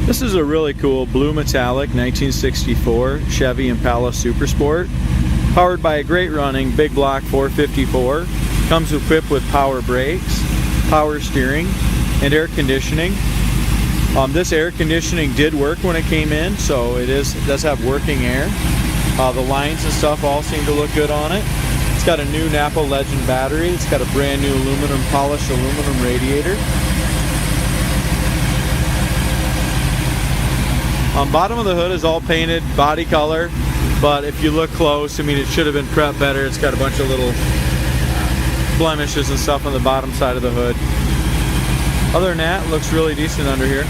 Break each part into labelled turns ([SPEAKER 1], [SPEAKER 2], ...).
[SPEAKER 1] This is a really cool blue metallic 1964 Chevy Impala Super Sport, powered by a great running big block 454. Comes equipped with power brakes, power steering, and air conditioning. This air conditioning did work when it came in, so it does have working air. The lines and stuff all seem to look good on it. It's got a new Napa Legend battery. It's got a brand new polished aluminum radiator. Bottom of the hood is all painted body color, but if you look close, I mean, it should have been prepped better. It's got a bunch of little blemishes and stuff on the bottom side of the hood. Other than that, it looks really decent under here.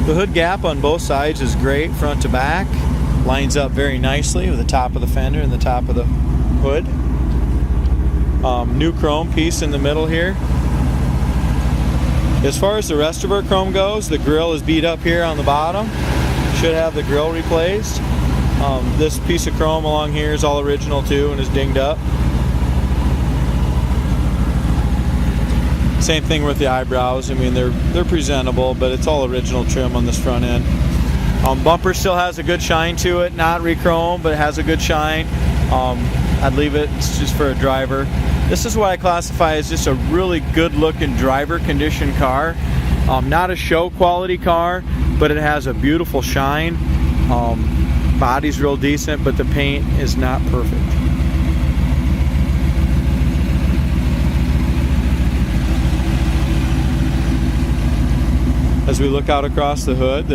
[SPEAKER 1] The hood gap on both sides is great, front to back. Lines up very nicely with the top of the fender and the top of the hood. New chrome piece in the middle here. As far as the rest of our chrome goes, the grill is beat up here on the bottom. Should have the grill replaced. This piece of chrome along here is all original too and is dinged up. Same thing with the eyebrows. I mean, they're presentable, but it's all original trim on this front end. Bumper still has a good shine to it, not re-chrome, but it has a good shine. I'd leave it just for a driver. This is what I classify as just a really good looking driver condition car. Not a show quality car, but it has a beautiful shine. Body's real decent, but the paint is not perfect. As we look out across the hood,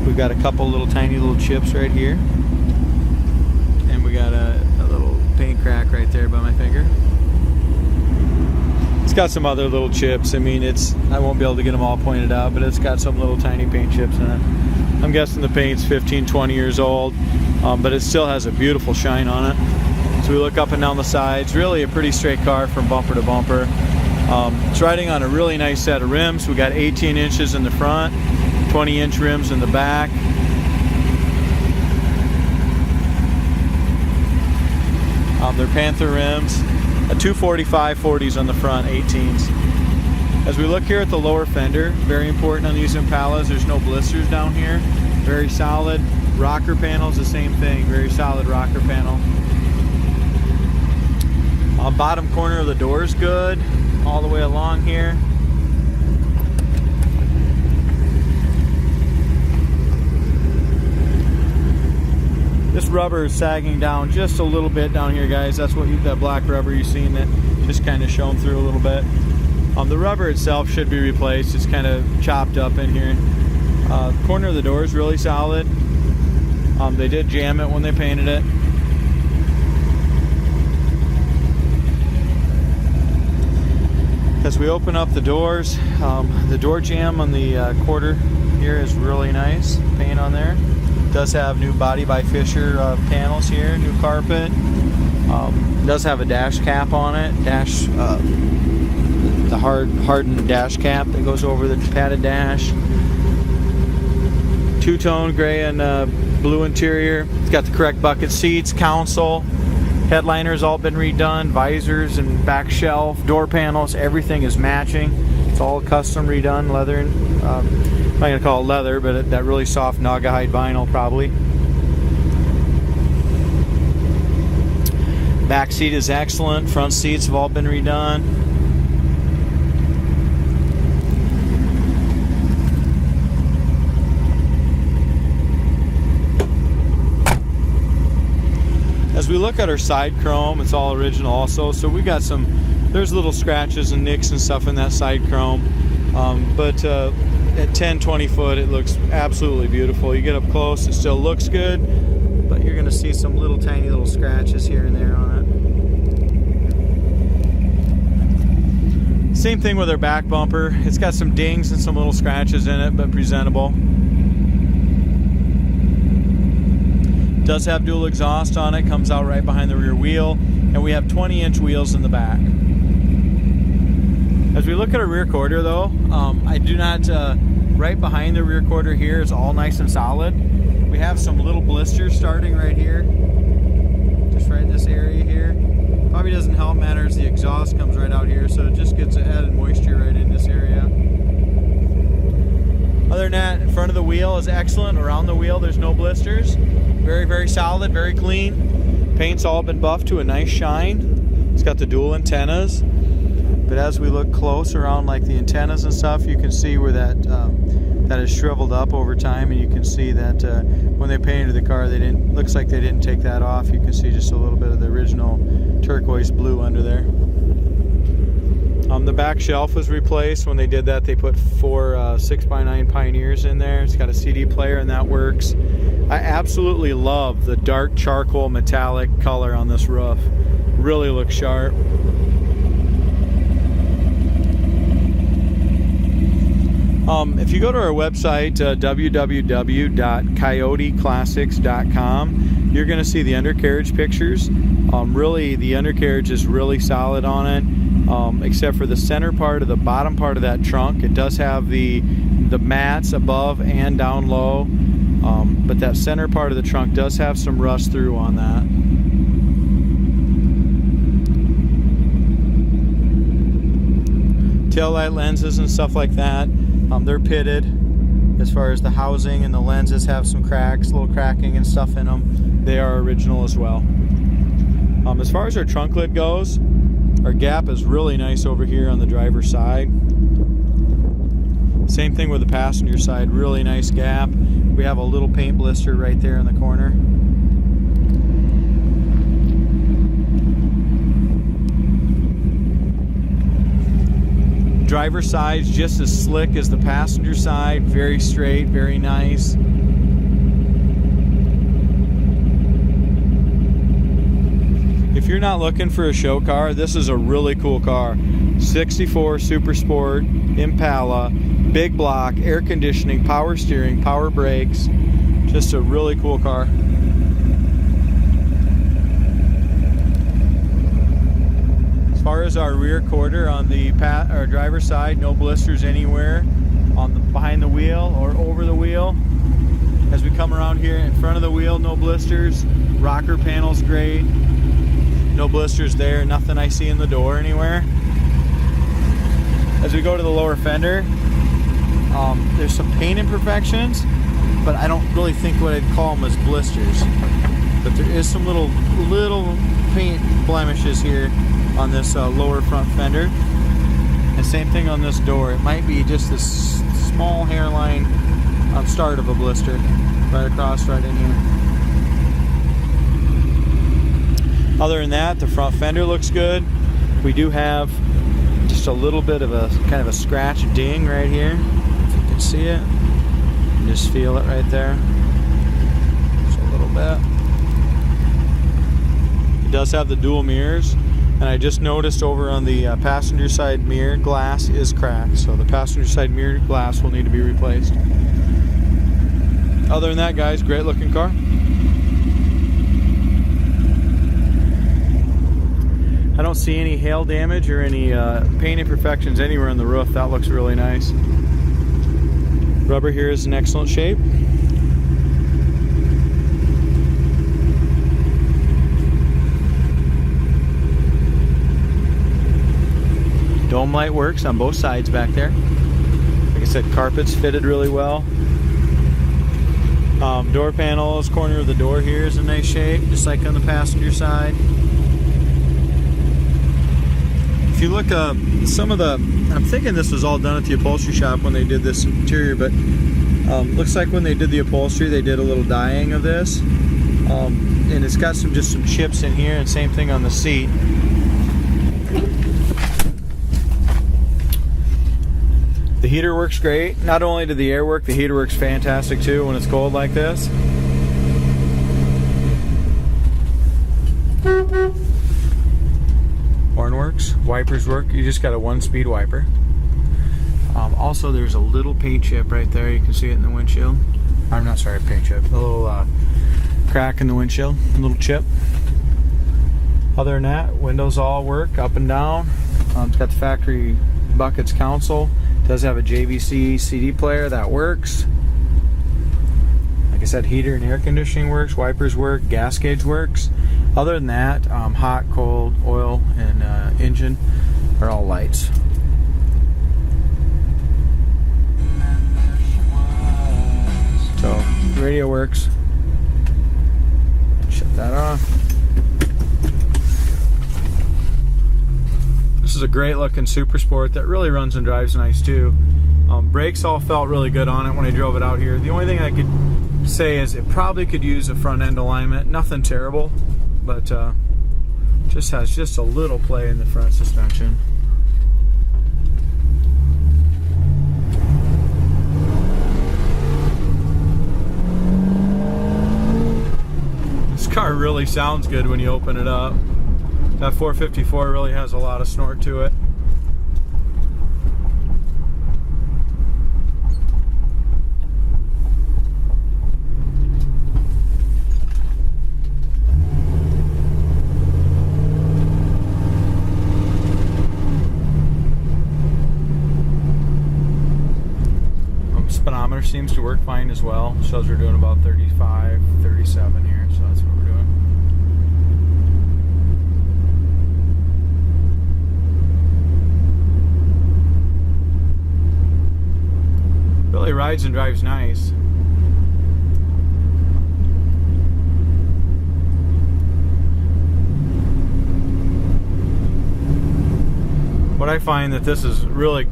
[SPEAKER 1] we've got a couple tiny little chips right here. And we got a little paint crack right there by my finger. It's got some other little chips. I mean, I won't be able to get them all pointed out, but it's got some little tiny paint chips in it. I'm guessing the paint's 15, 20 years old, but it still has a beautiful shine on it. So we look up and down the sides. Really a pretty straight car from bumper to bumper. It's riding on a really nice set of rims. We got 18 inches in the front, 20-inch rims in the back. They're Panther rims, a 245 40s on the front, 18s. As we look here at the lower fender, very important on these Impalas, there's no blisters down here. Very solid. Rocker panel's the same thing, very solid rocker panel. Bottom corner of the door is good, all the way along here. This rubber is sagging down just a little bit down here, guys. That's what that black rubber you've seen that just kind of shown through a little bit. The rubber itself should be replaced. It's kind of chopped up in here. The corner of the door is really solid. They did jam it when they painted it. As we open up the doors, the door jamb on the quarter here is really nice. Paint on there. Does have new Body by Fisher panels here, new carpet. Does have a dash cap on it. The hardened dash cap that goes over the padded dash. Two-tone gray and blue interior. It's got the correct bucket seats, console. Headliner's all been redone. Visors and back shelf, door panels, everything is matching. It's all custom redone, leather. I'm not gonna call it leather, but that really soft Naugahyde vinyl probably. Back seat is excellent. Front seats have all been redone. As we look at our side chrome, it's all original also. So we got there's little scratches and nicks and stuff in that side chrome. But at 10-20 foot, it looks absolutely beautiful. You get up close, it still looks good, but you're gonna see some tiny little scratches here and there on it. Same thing with our back bumper. It's got some dings and some little scratches in it, but presentable. Does have dual exhaust on it, comes out right behind the rear wheel, and we have 20-inch wheels in the back. As we look at our rear quarter though, I do not Right behind the rear quarter here is all nice and solid. We have some little blisters starting right here, just right in this area here. Probably doesn't help matters the exhaust comes right out here, so it just gets added moisture right in this area. Other than that, in front of the wheel is excellent. Around the wheel there's no blisters. Very, very solid, very clean. Paint's all been buffed to a nice shine. It's got the dual antennas. But as we look close around like the antennas and stuff, you can see where that has shriveled up over time, and you can see that when they painted the car, looks like they didn't take that off. You can see just a little bit of the original turquoise blue under there. The back shelf was replaced. When they did that, they put 4 6x9 Pioneers in there. It's got a CD player, and that works. I absolutely love the dark charcoal metallic color on this roof. Really looks sharp. If you go to our website, www.coyoteclassics.com, you're going to see the undercarriage pictures. Really, the undercarriage is really solid on it, except for the center part of the bottom part of that trunk. It does have the mats above and down low, but that center part of the trunk does have some rust through on that. Tail light lenses and stuff like that, they're pitted. As far as the housing and the lenses have some cracks, little cracking and stuff in them. They are original as well. As far as our trunk lid goes, our gap is really nice over here on the driver's side. Same thing with the passenger side, really nice gap. We have a little paint blister right there in the corner. Driver's side is just as slick as the passenger side, very straight, very nice. If you're not looking for a show car, this is a really cool car. 64 Super Sport Impala, big block, air conditioning, power steering, power brakes. Just a really cool car. As far as our rear quarter on the driver's side, no blisters anywhere on behind the wheel or over the wheel. As we come around here in front of the wheel, no blisters. Rocker panel's great. No blisters there. Nothing I see in the door anywhere. As we go to the lower fender, there's some paint imperfections, but I don't really think what I'd call them as blisters. But there is some little paint blemishes here on this lower front fender. And same thing on this door. It might be just this small hairline start of a blister right across right in here. Other than that, the front fender looks good. We do have just a little bit of a kind of a scratch ding right here. If you can see it, you just feel it right there. Just a little bit. It does have the dual mirrors. And I just noticed over on the passenger side mirror glass is cracked, so the passenger side mirror glass will need to be replaced. Other than that, guys, great looking car. I don't see any hail damage or any paint imperfections anywhere on the roof. That looks really nice. Rubber here is in excellent shape. Dome light works on both sides back there. Like I said, carpet's fitted really well. Door panels, corner of the door here is in nice shape, just like on the passenger side. If you look some of the, I'm thinking this was all done at the upholstery shop when they did this interior, but looks like when they did the upholstery, they did a little dyeing of this. And it's got just some chips in here, and same thing on the seat. The heater works great. Not only did the air work, the heater works fantastic too when it's cold like this. Horn works, wipers work. You just got a 1-speed wiper. Also, there's a little paint chip right there. You can see it in the windshield. I'm not sorry, paint chip. A little crack in the windshield, a little chip. Other than that, windows all work up and down. It's got the factory buckets console. Does have a JVC CD player that works. Like I said, heater and air conditioning works, wipers work, gas gauge works. Other than that, hot, cold, oil, and engine are all lights. So, radio works. Shut that off. This is a great looking Super Sport that really runs and drives nice too. Brakes all felt really good on it when I drove it out here. The only thing I could say is it probably could use a front end alignment. Nothing terrible, but just has just a little play in the front suspension. This car really sounds good when you open it up. That 454 really has a lot of snort to it. Speedometer seems to work fine as well. Shows we're doing about 35, 37 here, so that's what we're doing. Really rides and drives nice. What I find that this is really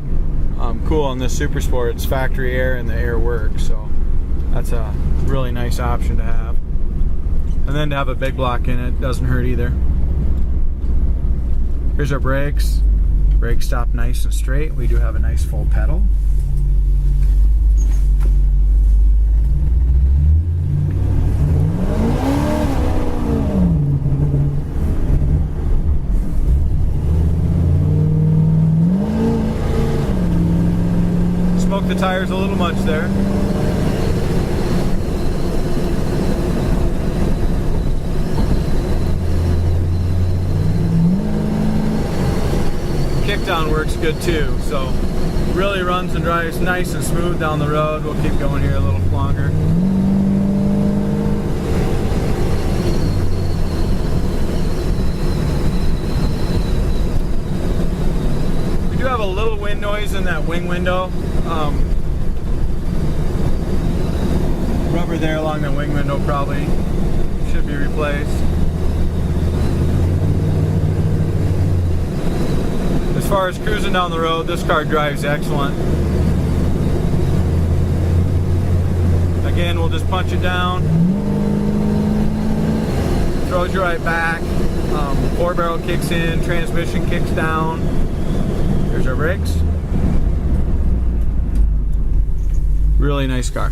[SPEAKER 1] cool on this Super Sport, it's factory air and the air works, so that's a really nice option to have. And then to have a big block in it doesn't hurt either. Here's our brakes. Brakes stop nice and straight. We do have a nice full pedal. Smoked the tires a little much there. Kickdown works good too, so really runs and drives nice and smooth down the road. We'll keep going here a little longer. We do have a little wind noise in that wing window. Rubber there along the wing window probably should be replaced. As far as cruising down the road, this car drives excellent. Again, we'll just punch it down. Throws you right back. 4-barrel kicks in, transmission kicks down. Here's our brakes. Really nice car.